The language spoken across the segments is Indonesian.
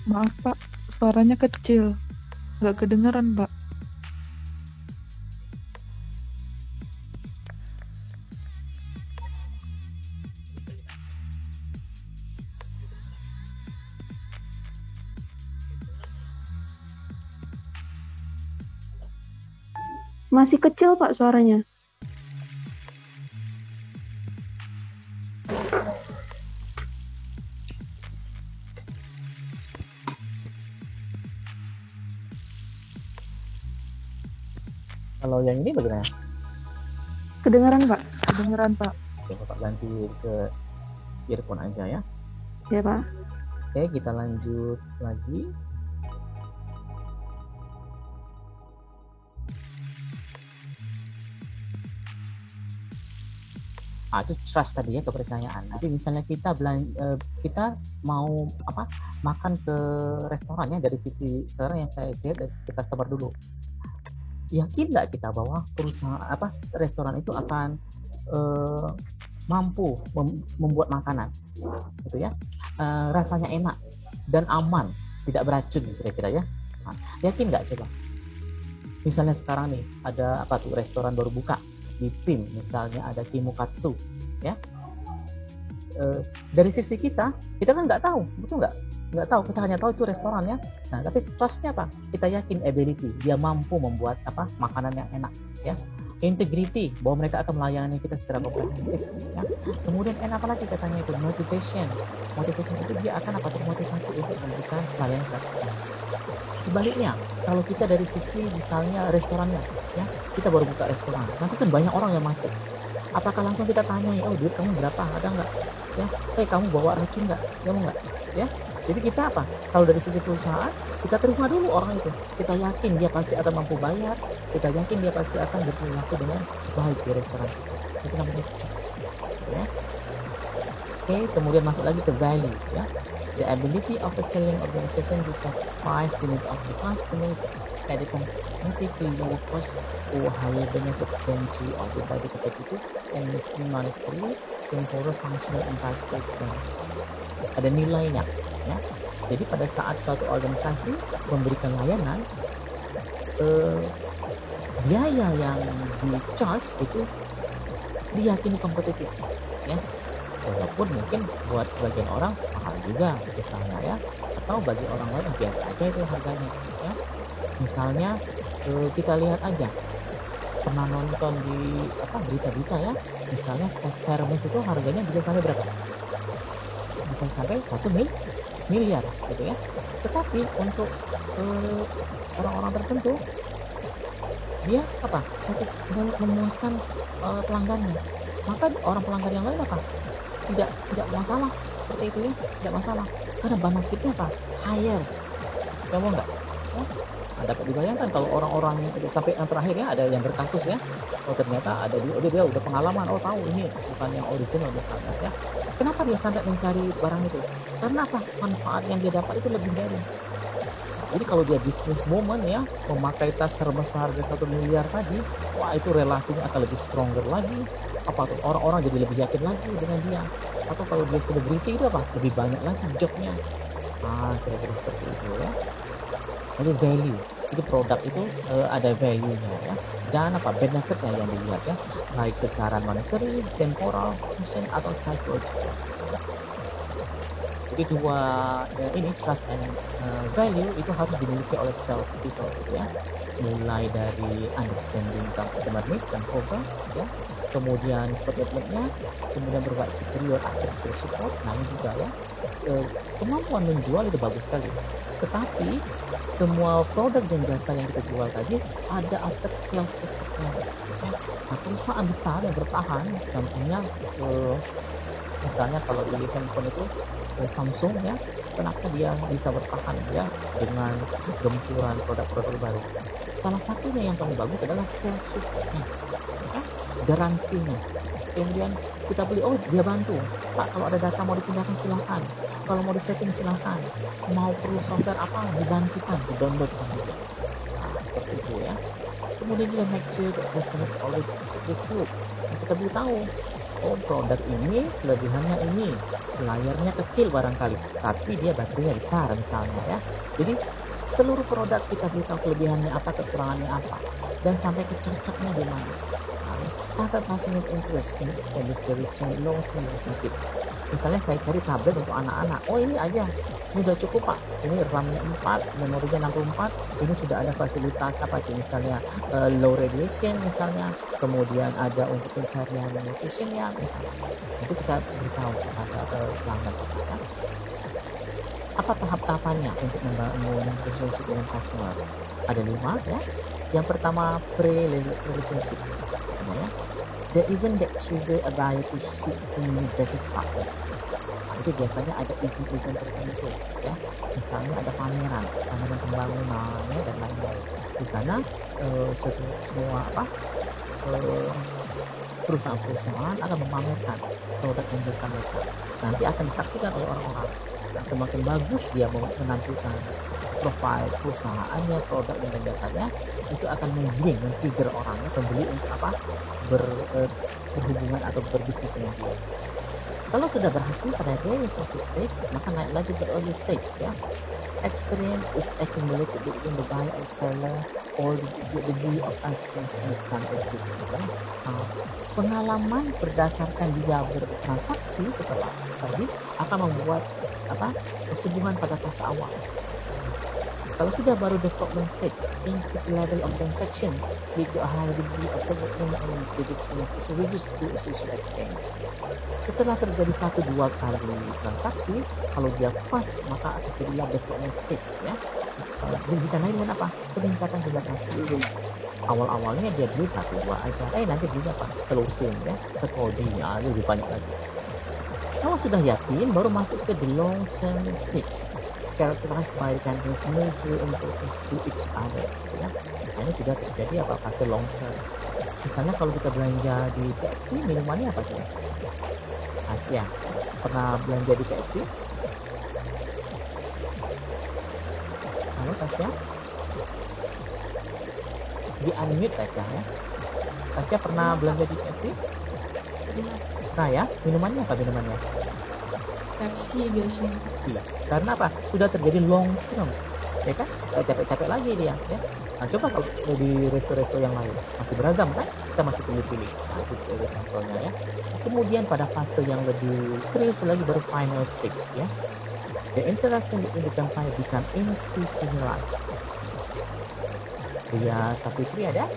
Maaf Pak, suaranya kecil, nggak kedengeran Pak. Masih kecil Pak suaranya. Kalau yang ini bagaimana? Kedengeran Pak? Kedengeran Pak. Oke, Bapak ganti ke earphone aja ya. Ya Pak. Oke, kita lanjut lagi. Itu trust tadi ya, kepercayaan. Jadi misalnya kita mau makan ke restoran ya, dari sisi sekarang yang saya lihat dari sisi customer dulu. Yakin nggak kita bahwa perusahaan restoran itu akan mampu membuat makanan gitu ya, rasanya enak dan aman, tidak beracun kira-kira ya. Nah, yakin nggak coba? Misalnya sekarang nih ada restoran baru buka di PIM, misalnya ada Kimukatsu ya. Dari sisi kita kan nggak tahu, betul nggak tahu, kita hanya tahu itu restoran ya. Nah, tapi trustnya apa? Kita yakin ability, dia mampu membuat makanan yang enak ya. Integrity, bahwa mereka akan melayani kita secara komprehensif ya. Kemudian apa lagi katanya itu? Motivation itu dia akan termotivasi untuk memberikan pelayanan. Sebaliknya, kalau kita dari sisi misalnya restorannya ya, kita baru buka restoran, nanti kan banyak orang yang masuk. Apakah langsung kita tanya, oh duit kamu berapa, ada nggak ya, kamu bawa racun nggak, mau nggak ya. Jadi kita kalau dari sisi perusahaan, kita terima dulu orang itu, kita yakin dia pasti akan mampu bayar, kita yakin dia pasti akan berperilaku dengan baik di restoran itu namanya trust ya. Oke, kemudian masuk lagi ke value ya. The ability of the selling organization to satisfy the needs of the customers at a competitively lower cost or higher benefits than to occupy the competitors and mostly monetary, temporal, functional, and price based. Ada nilainya ya. Jadi pada saat suatu organisasi memberikan layanan, biaya yang di charge itu diyakini kompetitif ya. Walaupun mungkin buat sebagian orang mahal juga misalnya ya, atau bagi orang lain biasa aja itu harganya ya. Misalnya kita lihat aja, pernah nonton di berita-berita ya, misalnya tes Hermes itu harganya bisa sampai berapa? Bisa sampai 1 miliar gitu ya. Tetapi untuk orang-orang tertentu, dia memuaskan pelanggannya, maka orang pelanggan yang lain tidak masalah seperti itu ya, tidak masalah karena benefitnya higher. Kamu enggak ya? Dapat dibayangkan kalau orang-orang itu sampai yang terakhir ya, ada yang berkasus ya, ternyata ada dia udah pengalaman, tahu ini bukan yang original misalnya ya. Kenapa dia sampai mencari barang itu? Karena manfaat yang dia dapat itu lebih dari. Jadi kalau dia bisnis woman ya, memakai tas Hermes harga 1 miliar tadi, wah itu relasinya akan lebih stronger lagi. Orang-orang jadi lebih yakin lagi dengan dia. Atau kalau dia selebriti itu lebih banyak lagi jobnya. Kira-kira seperti itu ya. Jadi value, itu produk itu ada value-nya ya. Dan benefitnya yang dilihat ya, baik secara monetary, temporal, function, atau psychological. Jadi dua ini trust and value itu harus dimiliki oleh sales people gitu ya. Mulai dari understanding customer needs dan problem ya, kemudian commitment-nya, kemudian berbuat superior after support. Nah ini juga ya, kemampuan menjual itu bagus sekali. Tetapi semua produk dan jasa yang kita jual tadi ada after sales effect-nya. Nah, perusahaan besar yang bertahan, contohnya misalnya kalau di handphone itu Samsung ya, kenapa dia bisa bertahan ya dengan gempuran produk-produk baru? Salah satunya yang paling bagus adalah sales support-nya, ya, garansinya. Kemudian kita beli, dia bantu. Pak, kalau ada data mau dipindahkan silahkan. Kalau mau disetting silahkan. Mau perlu software dibantukan, di-download sama dia. Nah, seperti itu ya. Kemudian juga make sure that customers always the truth. Kita beritahu oh produk ini kelebihannya ini, layarnya kecil barangkali, tapi dia baterainya besar misalnya ya. Jadi seluruh produk kita beritahu kelebihannya apa, kekurangannya apa, dan sampai ke cocoknya di mana. Have a passionate interest in establish the long-term relationship. Misalnya saya cari tablet untuk anak-anak, oh ini aja, ini udah cukup pak, ini RAM-nya 4, memorinya 64, ini sudah ada fasilitas apa sih, misalnya low radiation misalnya, kemudian ada untuk pencarian location ya, itu kita beritahu kepada pelanggan kita. Apa tahap-tahapannya untuk membangun relationship dengan customer? Ada 5 ya. Yang pertama pre-relationship, ya. The event that trigger a buyer to seek a new business partner. Nah, itu biasanya ada event-event tertentu ya. Misalnya ada pameran pembangunan ya, dan lain-lain. Di sana semua perusahaan-perusahaan akan memamerkan produk yang jasa mereka. Nanti akan disaksikan oleh orang-orang. Nah, semakin bagus dia menampilkan profil perusahaannya, produknya dan jasanya, itu akan men-trigger orangnya, pembeli untuk berhubungan atau berbisnis dengan dia. Kalau sudah berhasil pada relationship stage, maka naik lagi ke early stage ya. Experience is accumulated between the buyer and seller or the degree of understand exist. Pengalaman berdasarkan dia bertransaksi setelah tadi akan membuat hubungan pada fase awal. Kalau sudah baru development stage, increase level of transaction lead to a higher degree of commitment and reduce the issue exchange. Setelah terjadi 1-2 kali transaksi, kalau dia pas maka akan terjadilah development stage ya. Ditandai dengan apa? Peningkatan jumlah transaksi. Awal-awalnya dia beli 1-2 aja, nanti belinya apa? Closing ya, sekodinya lebih banyak lagi. Kalau sudah yakin, baru masuk ke the long term stage, characterized by the company's mutual importance to each other ya. Nah, ini sudah terjadi fase long term. Misalnya kalau kita belanja di KFC, minumannya apa sih? Asia, pernah belanja di KFC? Halo Tasya, di unmute aja ya. Tasya pernah belanja di KFC? Nah ya, minumannya apa minumannya? Pepsi biasanya. Iya, karena apa? Sudah terjadi long term, ya kan? Capek-capek lagi dia, ya. Nah, coba kalau di resto-resto yang lain masih beragam kan? Kita masih pilih-pilih. Nah, itu contohnya ya. Kemudian pada fase yang lebih serius lagi baru final stage ya. The interaction between the company become institutionalized. Ria Sapitri ada?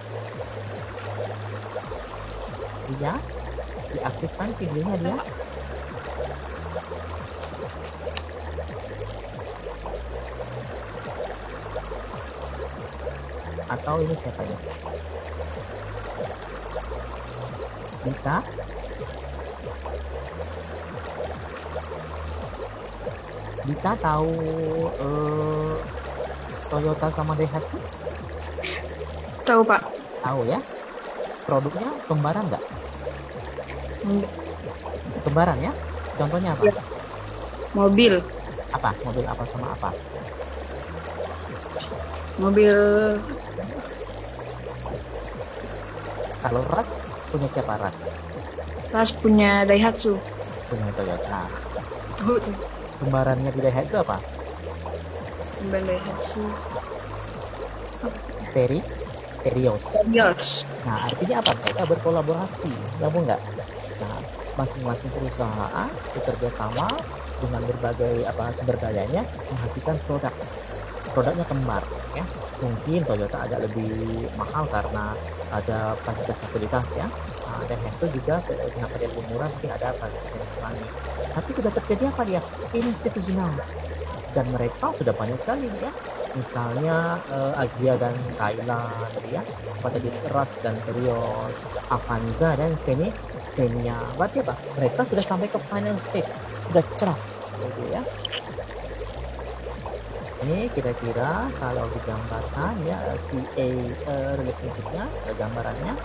Ria, diaktifkan videonya dia. Atau ini siapa ya? Dita? Dita tahu Toyota sama Daihatsu? Tahu Pak. Tahu ya? Produknya kembaran nggak? Enggak. Kembaran ya? Contohnya apa? Ya. Mobil. Apa? Mobil apa sama apa? Mobil. Kalau Ras punya siapa Ras? Ras punya Daihatsu. Punya Toyota. Tahu tuh. Kembarannya di Daihatsu apa? Mobil Daihatsu. Terios. Nah, artinya apa? Mereka berkolaborasi, gabung nggak? Nah, masing-masing perusahaan bekerja sama dengan berbagai sumber dayanya menghasilkan produknya kembar ya. Mungkin Toyota agak lebih mahal karena ada fasilitas ya. Nah, dan Daihatsu juga kenapa dia lebih murah, mungkin ada fasilitas lain. Tapi sudah terjadi apa dia? Institusional. Dan mereka sudah banyak sekali ya. Misalnya Agia dan Thailand ya, pada di Ras dan Terios, Avanza dan Xenia. Berarti apa? Mereka sudah sampai ke final stage, sudah trust gitu ya. Ini kira-kira kalau digambarkan ya TA relationship-nya, gambarannya.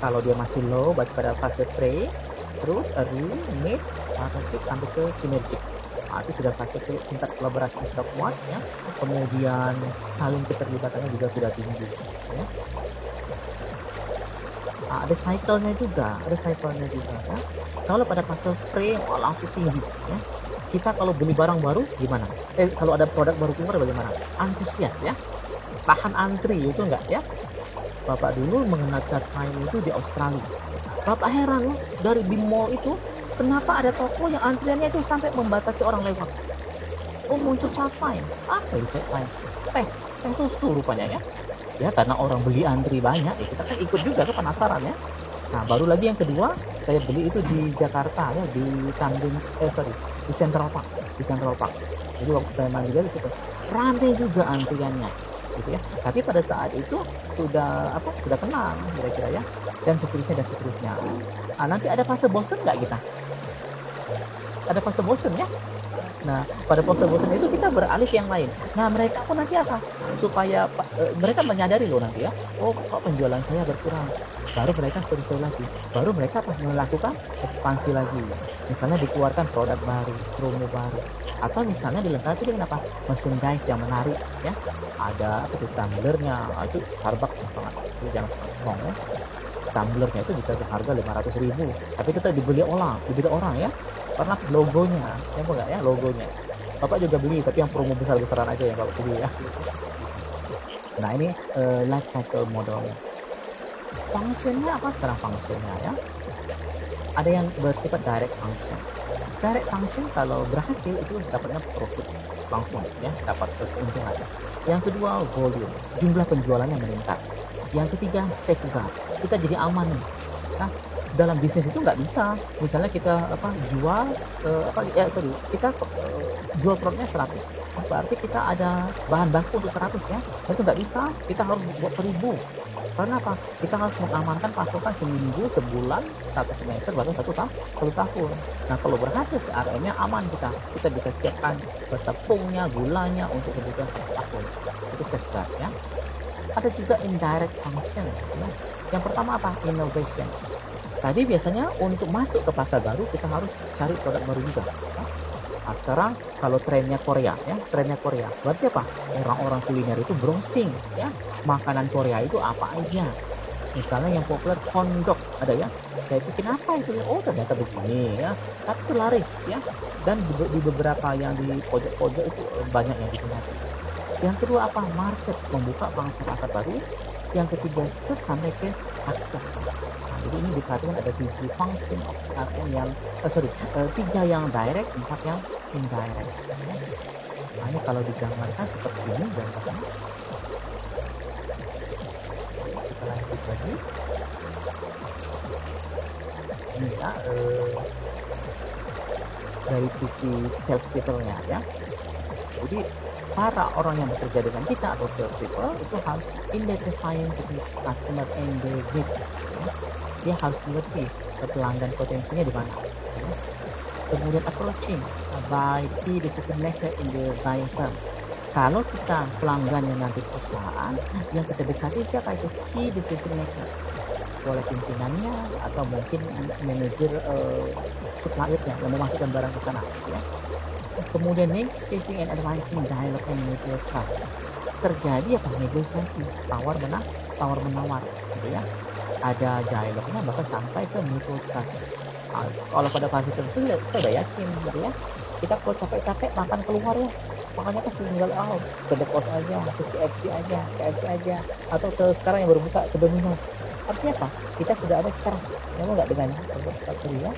Kalau dia masih low, berarti pada fase pre, terus early, mid, partnership sampai ke synergic. Nah, itu sudah fase tingkat kolaborasi sudah kuat ya. Kemudian saling keterlibatannya juga sudah tinggi ya. Ada cycle-nya juga ya. Kalau pada fase pre langsung tinggi ya. Kita kalau beli barang baru gimana? Kalau ada produk baru keluar bagaimana? Antusias ya. Tahan antri itu enggak ya? Bapak dulu mengenal Chart Time itu di Australia. Bapak heran loh, dari di mall itu kenapa ada toko yang antriannya itu sampai membatasi orang lewat. Oh, muncul Chart Time. Apa itu Chart Time? Teh susu rupanya ya. Ya karena orang beli antri banyak, ya kita kan ikut juga ke penasaran ya. Nah baru lagi yang kedua, saya beli itu di Jakarta ya, di di Central Park, Jadi waktu saya main juga di situ, ramai juga antriannya, gitu ya. Tapi pada saat itu sudah kenal kira-kira ya, dan seterusnya. Nanti ada fase bosen nggak kita? Ada fase bosen ya. Nah, pada fase bosan itu kita beralih ke yang lain. Nah, mereka pun nanti apa? Supaya mereka menyadari loh nanti ya, oh kok penjualan saya berkurang. Baru mereka survei lagi. Baru mereka melakukan ekspansi lagi. Misalnya dikeluarkan produk baru, promo baru. Atau misalnya dilengkapi dengan apa? Merchandise yang menarik ya. Ada tumblernya, itu Starbucks yang sangat jangan sombong ya. Tumblernya itu bisa seharga 500.000, tapi kita dibeli orang ya. Karena logonya, ya enggak ya logonya. Bapak juga beli, tapi yang promo besar-besaran aja yang Bapak beli ya. Nah ini life cycle modelnya. Functionnya apa sekarang functionnya ya? Ada yang bersifat direct function. Direct function kalau berhasil itu dapatnya profit langsung ya, dapat keuntungan. Yang kedua volume, jumlah penjualannya meningkat. Yang ketiga safeguard, kita jadi aman nih. Nah, dalam bisnis itu nggak bisa misalnya kita jual kita jual produknya 100, berarti kita ada bahan baku untuk 100 ya, itu nggak bisa, kita harus buat 1000. Karena apa? Kita harus mengamankan pasokan seminggu, sebulan, 1 semester, bahkan 1 tahun. Nah kalau berhasil CRM-nya aman, kita bisa siapkan tepungnya, gulanya untuk kebutuhan 1 tahun. Itu safeguard ya. Ada juga indirect function ya. Yang pertama apa? Innovation. Tadi biasanya untuk masuk ke pasar baru kita harus cari produk baru juga ya. Nah, sekarang kalau trennya Korea ya, berarti apa? Orang-orang kuliner itu browsing ya, makanan Korea itu apa aja. Misalnya yang populer hotdog ada ya, saya pikir apa itu, oh ternyata begini ya, tapi itu laris ya, dan di beberapa yang di pojok-pojok itu banyak yang diminati. Yang kedua apa? Market, membuka pasar baru. Yang ketiga skills sampai ke akses. Nah, jadi ini diperhatikan ada 7 function of CRM yang 3 yang direct, 4 yang indirect. Nah ini kalau digambarkan seperti ini gambarnya. Kita lanjut lagi. Ini ya dari sisi sales people-nya ya. Jadi para orang yang bekerja dengan kita atau sales people itu harus identifying business customer and their needs. Dia harus mengerti pelanggan potensinya di mana. Kemudian approaching by key decision maker in the buying firm. Kalau kita pelanggannya nanti perusahaan, yang kita dekati siapa itu? Key decision maker. Boleh pimpinannya atau mungkin manajer suppliernya yang memasukkan barang ke sana ya. Kemudian negotiating and advancing dialogue and mutual trust. Terjadi apa? Negosiasi, tawar menawar gitu ya. Ada dialognya bahkan sampai ke mutual trust. Kalau pada fase tertentu kita udah yakin gitu ya. Kita kalau capek-capek makan keluar ya, makanya kan tinggal ke The Post aja, ke KFC aja, atau ke sekarang yang baru buka ke Domino's. Artinya apa? Kita sudah ada trust, memang nggak dengan tadi ya.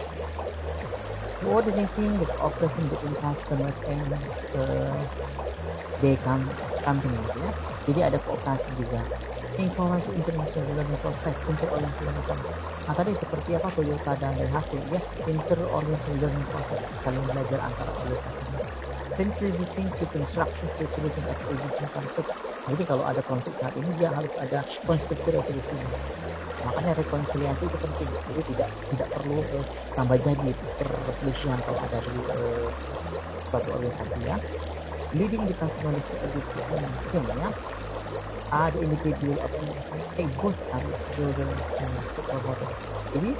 Coordinating with operation between customers and the company gitu ya. Jadi ada kooperasi juga. Encourage international learning process, inter-organizational learning process. Nah tadi seperti apa Toyota dan Daihatsu ya, inter-organizational learning process, saling belajar antara organisasi. Contributing to constructive resolution of existing conflict. Jadi kalau ada konflik saat ini dia harus ada konstruktif resolusinya. Makanya rekonsiliasi itu penting. Jadi tidak perlu tambah jadi perselisihan kalau ada di suatu organisasi ya. Leading the customer decision ya. Ada individual of both are builder and promoter. Jadi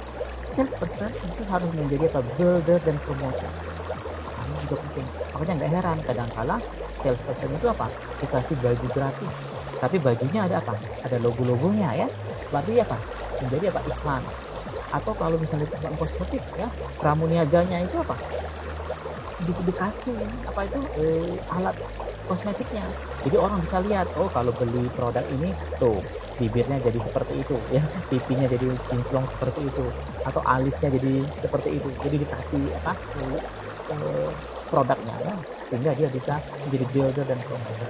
sales person itu harus menjadi apa? Builder dan promoter. Ini juga penting. Makanya nggak heran kadang-kala sales person itu apa? Dikasih baju gratis, tapi bajunya ada apa? Ada logo-logonya ya. Berarti apa? menjadi apa, iklan. Atau kalau misalnya tukang kosmetik ya, pramuniaganya itu apa, dikasih apa itu, alat kosmetiknya. Jadi orang bisa lihat, oh kalau beli produk ini tuh bibirnya jadi seperti itu ya, pipinya jadi kinclong seperti itu, atau alisnya jadi seperti itu. Jadi dikasih apa, produknya ya, sehingga dia bisa menjadi builder dan promoter.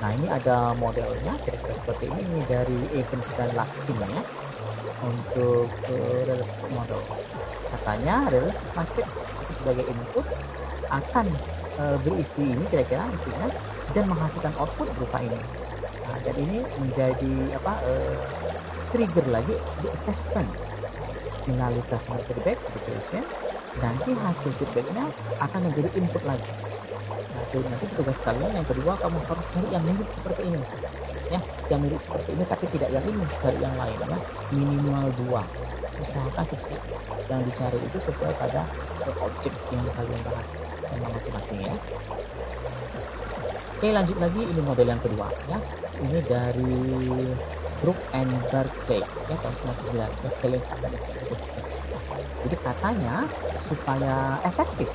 Nah ini ada modelnya kira-kira seperti ini dari Evans dan Laskin ya, untuk relationship model. Katanya relationship market itu sebagai input akan berisi ini kira-kira intinya, dan menghasilkan output berupa ini. Nah, dan ini menjadi apa, trigger lagi di assessment melalui customer feedback education. Nanti hasil feedbacknya akan menjadi input lagi. Nah, jadi nanti tugas kalian yang kedua, kamu harus cari yang mirip seperti ini ya, yang mirip seperti ini tapi tidak yang ini, cari yang lain ya, minimal 2. Usahakan sesuai yang dicari itu sesuai pada objek yang kalian bahas sama masing-masing ya. Oke, lanjut lagi, ini model yang kedua ya, ini dari Brook and Berkley ya, tahun 99 ya, selling partnership. Jadi katanya supaya efektif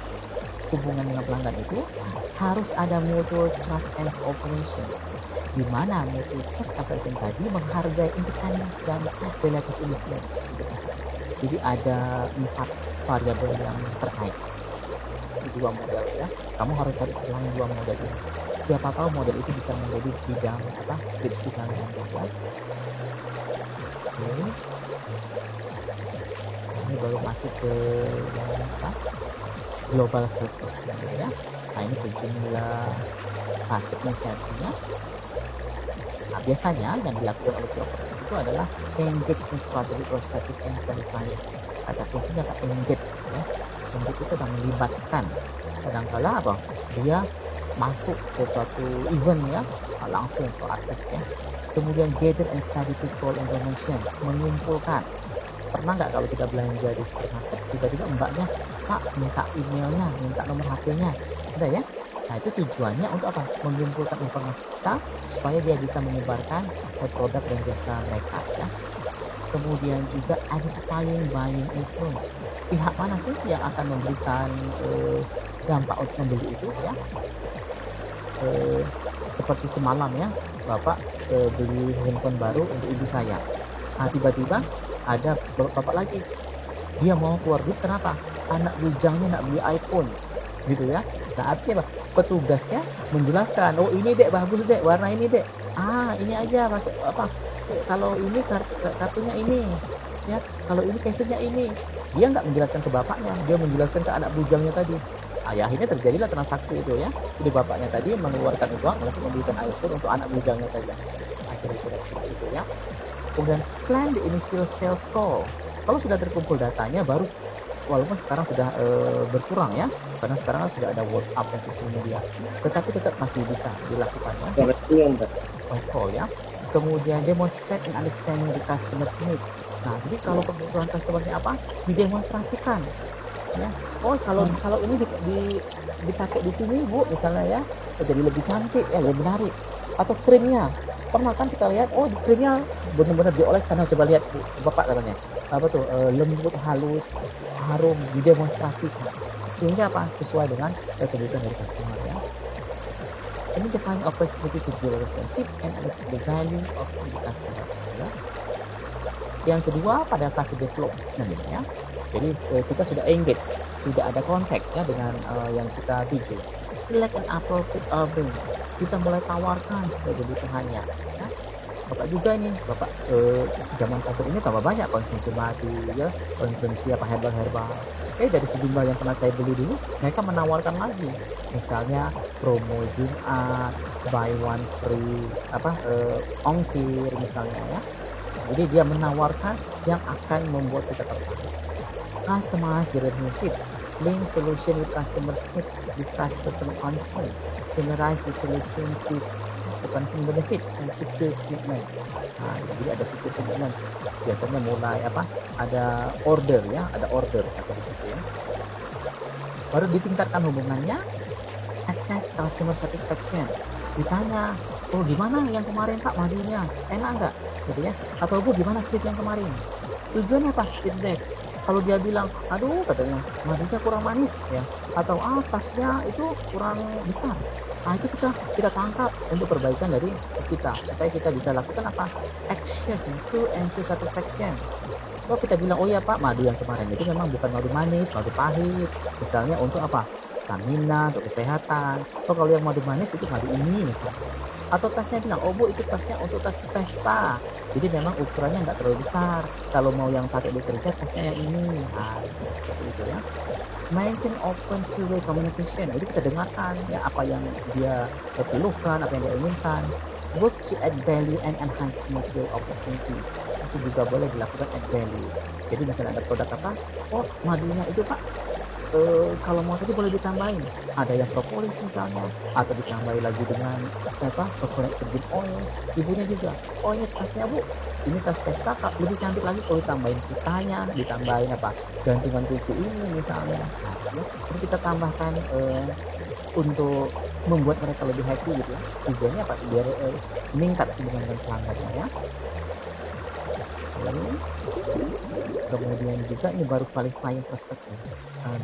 hubungan dengan pelanggan itu harus ada mutual trust and cooperation, di mana mutual trust cooperation tadi menghargai independence dan relative influence. Jadi ada 4 variabel yang terkait di 2 model ya. Kamu harus cari selang 2 model ini. Siapa tahu model itu bisa menjadi bidang apa, skripsi kalian juga. Oke. Ini baru masuk ke yang apa, global sales person ya. Nah ini sejumlah fase inisiatifnya. Nah biasanya yang dilakukan oleh salesperson itu adalah engage in strategy, prospecting and qualifying. Kata kuncinya kata engage ya. Engage itu adalah melibatkan. Kadang-kala apa, dia masuk ke suatu event ya, langsung proaktif ya. Kemudian gather and study people information, mengumpulkan. Pernah nggak kalau kita belanja di supermarket, tiba-tiba mbaknya, Pak minta emailnya, minta nomor HP-nya, ada ya? Nah itu tujuannya untuk apa? Mengumpulkan informasi kita supaya dia bisa menyebarkan produk dan jasa mereka ya. Kemudian juga identifying buying influence, pihak mana sih yang akan memberikan dampak untuk membeli itu ya. Seperti semalam ya, Bapak beli handphone baru untuk ibu saya. Nah tiba-tiba ada bapak lagi, dia mau keluar duit, kenapa? Anak bujangnya nak beli iPhone gitu ya. Nah artinya apa? Petugasnya menjelaskan, oh ini dek bagus dek, warna ini dek, ini aja pakai apa, kalau ini kartunya ini ya, kalau ini case-nya ini. Dia nggak menjelaskan ke bapaknya, dia menjelaskan ke anak bujangnya tadi. Ya akhirnya terjadilah transaksi itu ya, jadi bapaknya tadi mengeluarkan uang untuk membelikan iPhone untuk anak bujangnya tadi. Akhirnya seperti itu ya. Kemudian plan the initial sales call. Kalau sudah terkumpul datanya baru, walaupun sekarang sudah berkurang ya, karena sekarang sudah ada WhatsApp dan sosial media, tetapi tetap masih bisa dilakukan ya. Call ya. Kemudian demonstrate and understanding the customer's need. Nah jadi kalau kebutuhan customernya apa, didemonstrasikan ya. Oh kalau ini dipakai di sini Bu misalnya ya, jadi lebih cantik ya, lebih menarik. Atau krimnya, pernah kan kita lihat, oh krimnya benar-benar dioles, karena coba lihat Bu, Bapak katanya apa tuh, lembut, halus, harum, didemonstrasikan sehingga apa, sesuai dengan kebutuhan dari customer ya. Ini define opportunity to build relationship and the value of the customer ya. Yang kedua pada fase development ya, jadi kita sudah engage, sudah ada kontak ya dengan yang kita tuju. Select an appropriate offering, kita mulai tawarkan kebutuhannya ya. Bapak juga ini, Bapak zaman COVID ini tambah banyak konsumsi mati ya, konsumsi apa herbal. Dari sejumlah yang pernah saya beli dulu, mereka menawarkan lagi, misalnya promo Jumat, buy one free apa ongkir misalnya ya. Jadi dia menawarkan yang akan membuat kita tertarik. Customize the relationship, link solution with customer's need, with customer concern, summarize the solution to bukan benefit and secure treatment. Nah, jadi ada secure treatment. Biasanya mulai apa? Ada order ya, ada order seperti itu ya. Baru ditingkatkan hubungannya, assess customer satisfaction. Ditanya oh gimana yang kemarin Pak madunya, enak nggak gitu ya, atau Bu gimana trip yang kemarin, tujuannya apa, feedback. Kalau dia bilang aduh katanya madunya kurang manis ya, atau tasnya itu kurang besar, nah itu kita tangkap untuk perbaikan dari kita supaya kita bisa lakukan apa, action to ensure satisfaction. Oh kita bilang, oh ya Pak, madu yang kemarin itu memang bukan madu manis, madu pahit. Misalnya untuk apa? Stamina, untuk kesehatan. Oh kalau yang madu manis itu madu ini misalnya. Atau tasnya bilang, oh Bu itu tasnya untuk tas pesta. Jadi memang ukurannya nggak terlalu besar. Kalau mau yang pakai bekerja tasnya yang ini. Nah, seperti itu ya. Maintain open two-way communication. Jadi kita dengarkan ya apa yang dia perlukan, apa yang dia inginkan. Work to add value and enhance mutual opportunity. Itu juga boleh dilakukan add value. Jadi misalnya ada produk apa, oh madunya itu Pak, kalau mau tadi boleh ditambahin, ada yang propolis misalnya, atau ditambahin lagi dengan apa, coconut virgin oil. Ibunya juga, oh ini tasnya Bu, ini tas pesta lebih cantik lagi kalau ditambahin kitanya, ditambahin apa, gantungan kunci ini misalnya. Nah, ya, jadi kita tambahkan untuk membuat mereka lebih happy gitu ya. Tujuannya apa? Biar meningkat hubungan dengan pelanggannya ya. Lalu kemudian juga ini baru qualifying perspective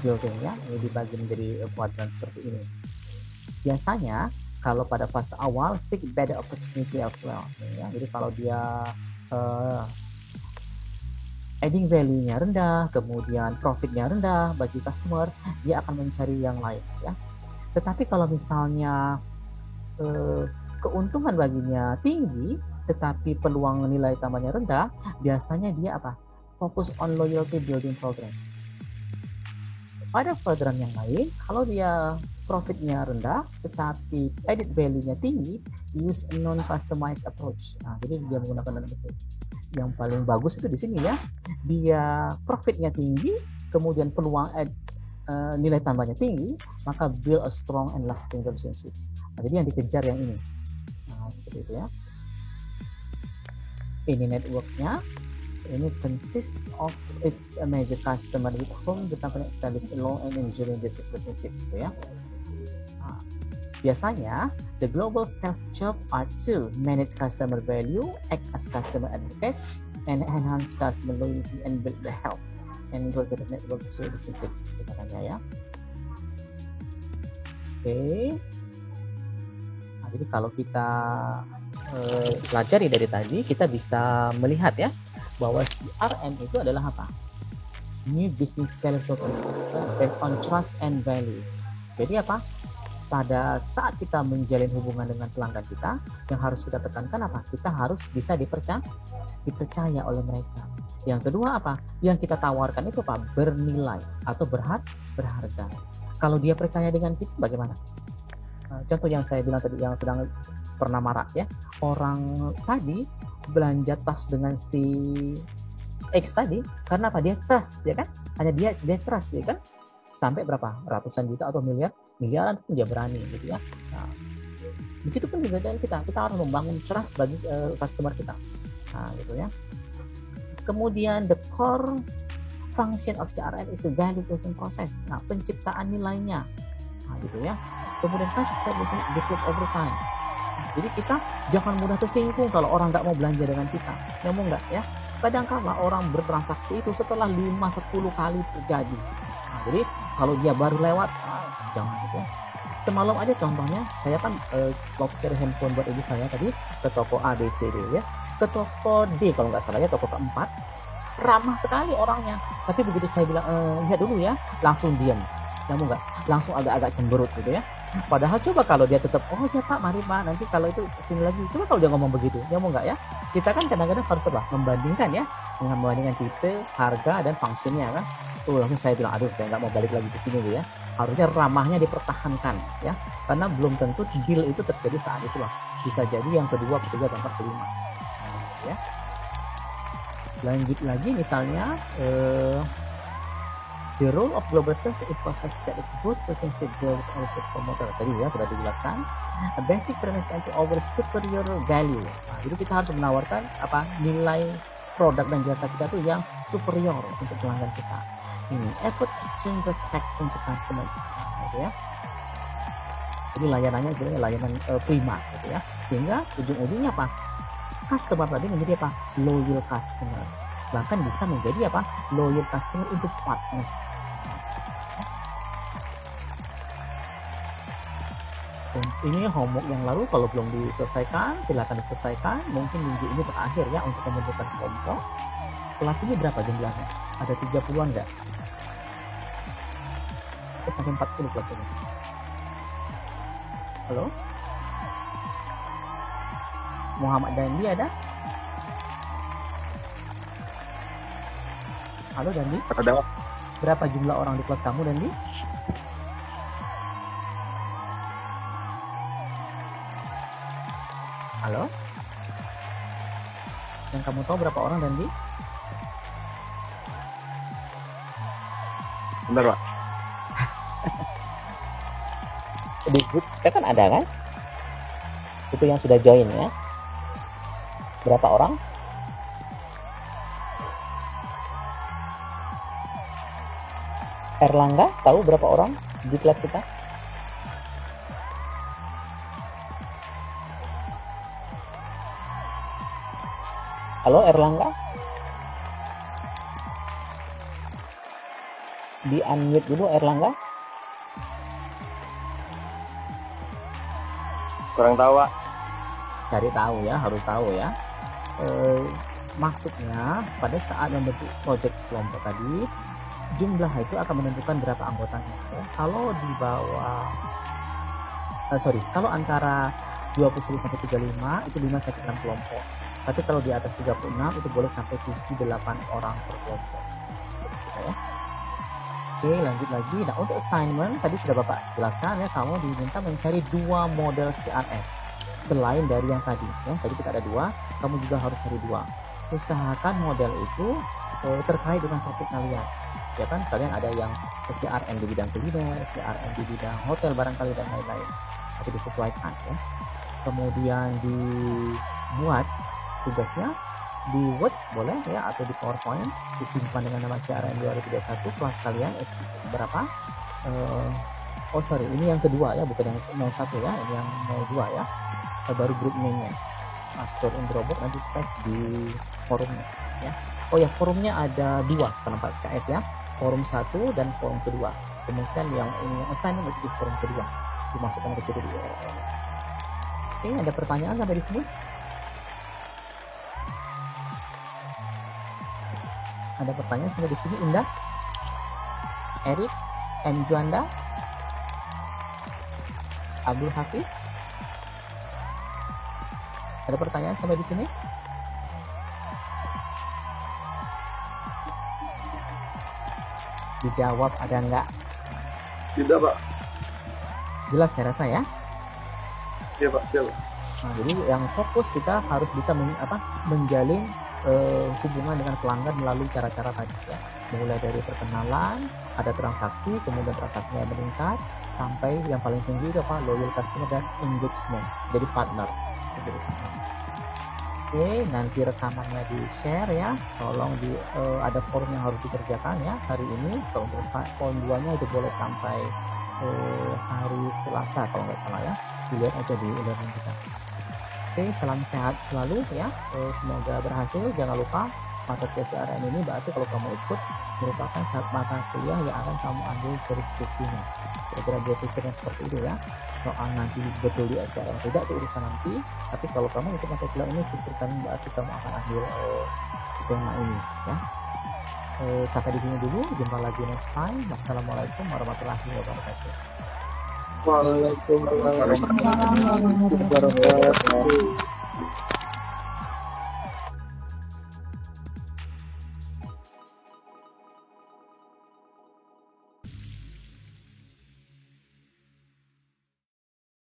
building ya, ini dibagi menjadi kuadran seperti ini. Biasanya kalau pada fase awal seek better opportunity elsewhere ya. Jadi kalau dia adding value-nya rendah, kemudian profit-nya rendah bagi customer, dia akan mencari yang lain ya. Tetapi kalau misalnya keuntungan baginya tinggi, tetapi peluang nilai tambahnya rendah, biasanya dia apa? Fokus on loyalty building program. Pada kuadran yang lain, kalau dia profitnya rendah, tetapi added value-nya tinggi, use a non-customized approach. Nah, jadi dia menggunakan yang paling bagus itu di sini ya. Dia profitnya tinggi, kemudian peluang nilai tambahnya tinggi, maka build a strong and lasting relationship. Nah, jadi yang dikejar yang ini. Nah, seperti itu ya. Ini networknya. Ini consists of its major customer with whom the company established a long and enduring business relationship, gitu ya. Nah, biasanya the global sales job are to manage customer value, act as customer advocate, and enhance customer loyalty and build the health and grow the network relationship, katanya ya. Oke. Nah, jadi kalau kita pelajari dari tadi, kita bisa melihat ya bahwa CRM itu adalah apa? New business philosophy based on trust and value. Jadi apa? Pada saat kita menjalin hubungan dengan pelanggan kita, yang harus kita tekankan apa? Kita harus bisa dipercaya oleh mereka. Yang kedua apa? Yang kita tawarkan itu apa? Bernilai atau berharga. Kalau dia percaya dengan kita, bagaimana? Contoh yang saya bilang tadi, yang sedang pernah marak ya, orang tadi belanja tas dengan si X tadi karena apa? Dia trust ya kan, hanya dia trust ya kan, sampai berapa ratusan juta atau miliaran pun dia berani gitu ya. Nah, begitu pun juga dengan kita harus membangun trust bagi customer kita. Nah gitu ya. Kemudian the core function of CRM is a value creation process. Nah, penciptaan nilainya. Nah gitu ya. Kemudian customer bisa develop over time. Jadi kita jangan mudah tersinggung kalau orang nggak mau belanja dengan kita. Ngomong nggak ya? Kadang-kala orang bertransaksi itu setelah 5-10 kali terjadi. Nah, jadi kalau dia baru lewat, jangan gitu ya. Semalam aja contohnya, saya kan voucher handphone buat ibu saya tadi ke toko A, B, C, D ya. Ke toko D kalau nggak salah ya, toko keempat. Ramah sekali orangnya. Tapi begitu saya bilang, lihat dulu ya, langsung diam. Kamu nggak? Langsung agak-agak cemberut gitu ya. Padahal coba kalau dia tetap, oh ya Pak, mari Pak, nanti kalau itu sini lagi. Coba kalau dia ngomong begitu, dia mau nggak ya? Kita kan kadang-kadang harus apa? Membandingkan ya, membandingkan tipe, harga dan fungsinya kan. Langsung saya bilang, aduh saya nggak mau balik lagi ke sini ya. Harusnya ramahnya dipertahankan ya, karena belum tentu deal itu terjadi saat itulah. Bisa jadi yang kedua, ketiga, keempat, kelima. Ya. Lanjut lagi misalnya. The role of global sales is process that is both potential growth and also promoter. Tadi ya sudah dijelaskan. A basic premise to over superior value. Nah, jadi kita harus menawarkan apa nilai produk dan jasa kita tuh yang superior untuk pelanggan kita. Ini effort exchange respect untuk customers. Nah, gitu ya. Jadi layanannya sebenarnya layanan prima gitu ya. Sehingga ujung-ujungnya apa? Customer tadi menjadi apa? Loyal customer. Bahkan bisa menjadi apa? Loyal customer untuk partners. Ini homework yang lalu kalau belum diselesaikan silakan diselesaikan. Mungkin minggu ini terakhir ya untuk pembentukan kelompok. Kelas ini berapa jumlahnya? Ada 30-an nggak? Sampai 40 kelas ini. Halo? Muhammad Dandi ada? Halo Dandi? Ada. Berapa jumlah orang di kelas kamu Dandi? Halo? Yang kamu tahu berapa orang Dandi? Bentar, Pak. Di grup kita kan ada kan? Itu yang sudah join ya. Berapa orang? Erlangga tahu berapa orang di kelas kita? Halo Erlangga? Di unmute dulu Erlangga. Kurang tahu, Pak. Cari tahu ya, harus tahu ya. Maksudnya pada saat membentuk project kelompok tadi, jumlah itu akan menentukan berapa anggotanya. Ya. Kalau di bawah, kalau antara 21 sampai 35 itu 5 sampai 6 kelompok. Tapi kalau di atas 36 itu boleh sampai 7-8 orang per kelompok. Ya. Oke, lanjut lagi. Nah, untuk assignment tadi sudah Bapak jelaskan ya, kamu diminta mencari 2 model CRM selain dari yang tadi. Ya, tadi kita ada 2, kamu juga harus cari 2. Usahakan model itu terkait dengan topik kalian. Ya kan, kalian ada yang CRM di bidang kuliner, CRM di bidang hotel barangkali dan lain-lain. Tapi disesuaikan ya. Kemudian dibuat tugasnya di Word boleh ya, atau di PowerPoint, disimpan dengan nama CRM 2021 kelas kalian berapa. Ini yang kedua ya, bukan yang 01 ya, ini yang 02 ya, baru group name-nya. Store in Dropbox, nanti paste di forumnya ya. Oh ya, forumnya ada 2 penampak SKS ya, forum 1 dan forum kedua. Kemungkinan yang ini yang assignment itu di forum kedua, dimasukkan ke situ di URL. Oke, ada pertanyaan sampai di sini? Ada pertanyaan sampai di sini? Indah, Erik, M. Juanda, Abdul Hafiz. Ada pertanyaan sampai di sini? Dijawab ada enggak? Tidak, Pak. Jelas saya rasa ya. Iya, Pak. Iya, Pak. Nah, jadi yang fokus kita harus bisa menjalin hubungan dengan pelanggan melalui cara-cara tadi ya. Mulai dari perkenalan, ada transaksi, kemudian transaksinya meningkat, sampai yang paling tinggi itu apa? Loyal customer dan engagement. Jadi partner. Oke, nanti rekamannya di share ya. Tolong ada form yang harus dikerjakan ya hari ini. Kalau untuk poin 2-nya itu boleh sampai hari Selasa kalau nggak salah ya. Dilihat aja di e-learning kita. Oke, salam sehat selalu ya. Semoga berhasil. Jangan lupa mata kuliah CRM ini berarti kalau kamu ikut merupakan mata kuliah yang akan kamu ambil dari skripsinya. Kira-kira berpikirnya seperti itu ya. Soal nanti betul di CRM tidak itu urusan nanti. Tapi kalau kamu ikut mata kuliah ini, pikirkan berarti kamu akan ambil tema ini ya. Sampai di sini dulu. Jumpa lagi next time. Wassalamualaikum warahmatullahi wabarakatuh. Waalaikumsalam warahmatullahi wabarakatuh.